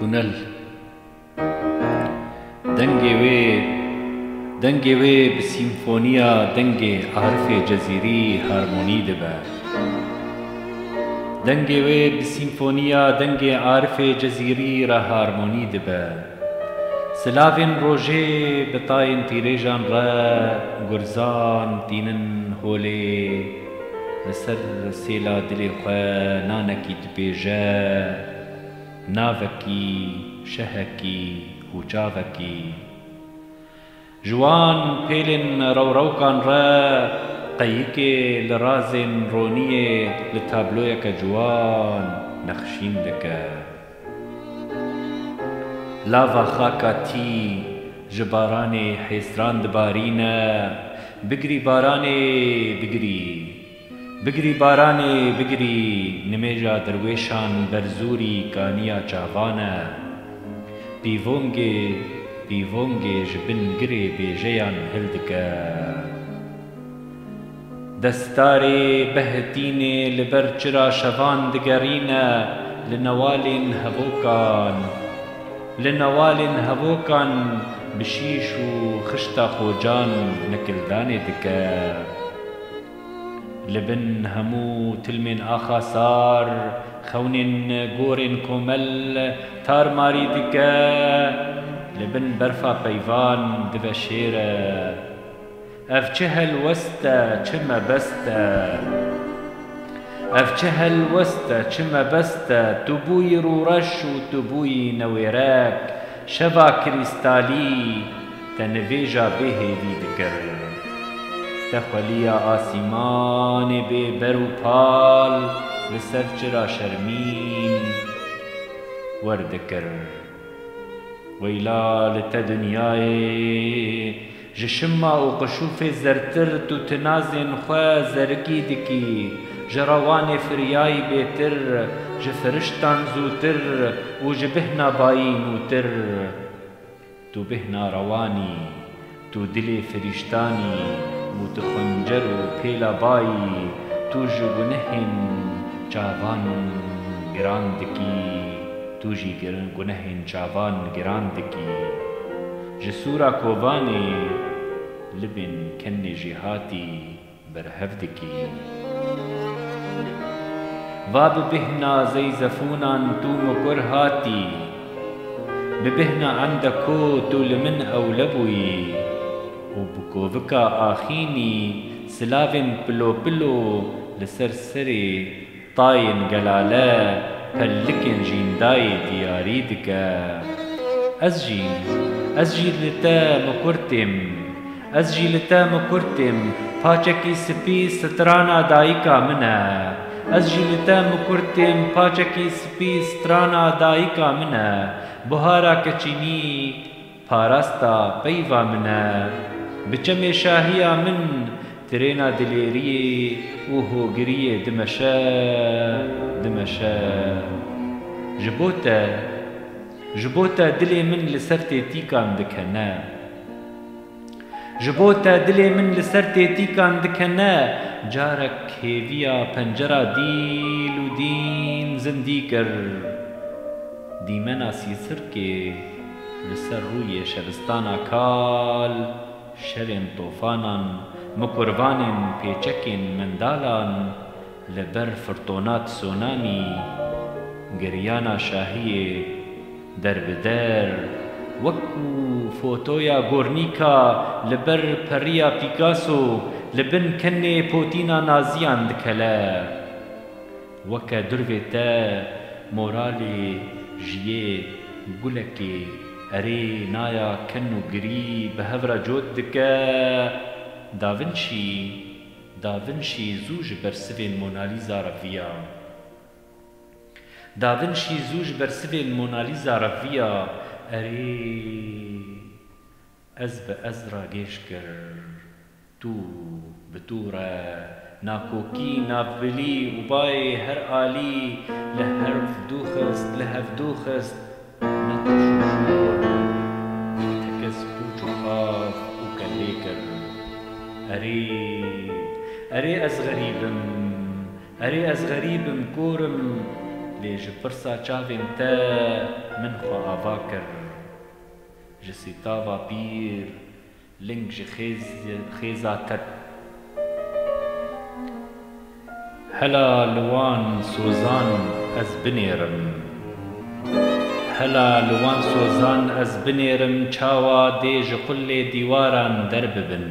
تونل دنگی وی بسیمفونیا دنگی عارف جزیری هارمونی دبه دنگی وی بسیمفونیا دنگی عارف جزیری را هارمونی دبه سلاوین روژه بطاین تیریجان را گرزان تینن هولی لسر سیلا دلی خواه نانکی دبیجه ناوکی شهکی هوچاوکی جوان پیلن روروکان را قییکی لرازن رونیه لتابلویک جوان نخشین دکه لاوا خاکاتی جباران حیسران دبارینه بگری بارانه بگری بارانه بگری نمیجا درویشان برزوری کانیا چاوانه پیوونگی جبن گری بیجیان هلدکه دستاری بهتینه لبر چرا شوان دگرینه لنوالین هبوکان بشیش و خشتا خوجان نکلدانی دکه لبن همو تلمن آخا سار خونین گورن کومل تار ماری دکه لبن برفا پیوان دو شیره اف چه هلوسته چه مبسته اف چه هلوسته چه مبسته تو بوی رورش و تو بوی نویرک شوا کریستالی تنویجا بهیدی دکر تخولیا آسیمان بی برو پال لسر چرا شرمین وردکر ویلا لتا دنیای جشما و قشوف زرتر تو تنازن خواه زرگی دکی جروان فریای بیتر جفرشتان زوتر و جبهنا بائی نوتر تو بهنا روانی تو دل فرشتانی و تو خنجر و پیلا بائی تو جگنهن چاوان گراندکی تو جی گنهن چاوان گراندکی جسورا کوبانی لبن کن جهاتی برهفدکی و ببهنا زي زفونان تو مكر هاتي ببهنا عندكو تو لمن أولبوي وبكوفكا آخيني سلافن بلو لسرسري طاين قلالا فلكن جينداي دياري دكا أزجيل لتا مكرتم پاچکی سپی سترانا دایکا منه أزجيلتا مكرتم پاچکی سپی سترانا دایکا منه بهارا کچینی پاراستا پیوا منه بچم شاهیا من ترينا دليري وهو قريه دمشا جبوتا دلي من لسرتي تيكان دكنا جبوتا دلي من لسرتي تيكان دكنا جارك هيفيا پنجرا ديل و دين زنديكر ديمنا سيسر كي لسر روي شبستانا كال شرن طوفانا مكروانن پیچکن مندالان لبر فرطونات سونامي گریانا شاهی در بدر وكو فوتويا غورنيكا لبر پريا بيكاسو لبن كني بوتينا نازيان دكلا وكا درويتا مورالي جيه گلكي اري نايا كنو گري بهورا جود دكا دافنشي زوج برسفين موناليزا رفيا دافنشي زوج برسفين موناليزا رفيا اري ازرا گيشكر تو بتورا ناكوكي نافلي وباي هر آلي لهف دوخست نتشوشور تكس بوجو خاف وكاليكر أري أز غريبم كورم لێ ji pirsa çavên te min xwe ava kir ji sîtava pîr ling ji xêza te hela li wan sozan ez binêrim hela li wan sozan ez binêrim çawa dê ji qulê dîwaran derbibin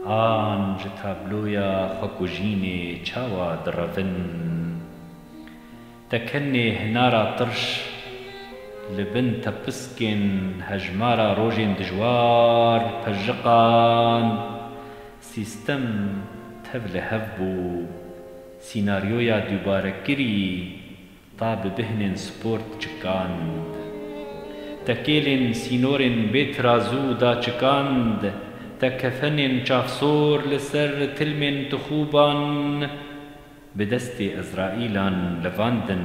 an ji tabloya xwe ku jînê çawa direvin te kenê hinara tirş li bin te piskên hejmara rojên dijwar pejriqan sîstem tev li hev bû sînaryoya dûbarekirî ta bi bihnên sport çikand te kêlên sînorên bêtirazû da çikand te kefenên çavsor li ser tilmên tixûban bi destê Ezraîlan levandin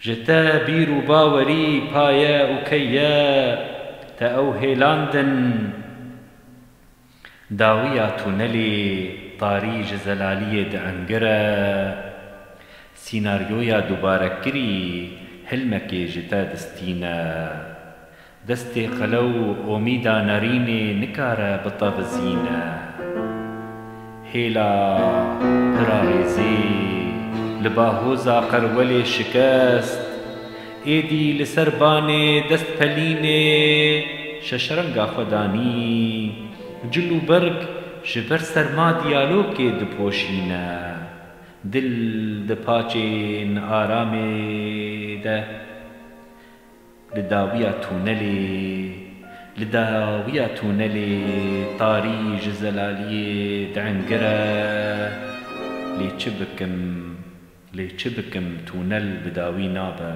ji te bîr û bawerî paye û keye te ew hêlandin dawiya tûnelê tarî ji zelaliyê diengire sînaryoya dûbarekirî hilmekê ji te distîne destê qelew omîda nerînê nikare bitevizîne hêla pira rêzê li bahoza qerwelê şikest êdî li ser banê destpelînê şeşrenga xwe danî cil û berg ji ber serma diyalokê dipoşîne dil di paçên aramê de li dawiya tûnelê tarî ji zelaliyê diengire lê çi bikim tûnel bi dawî nabe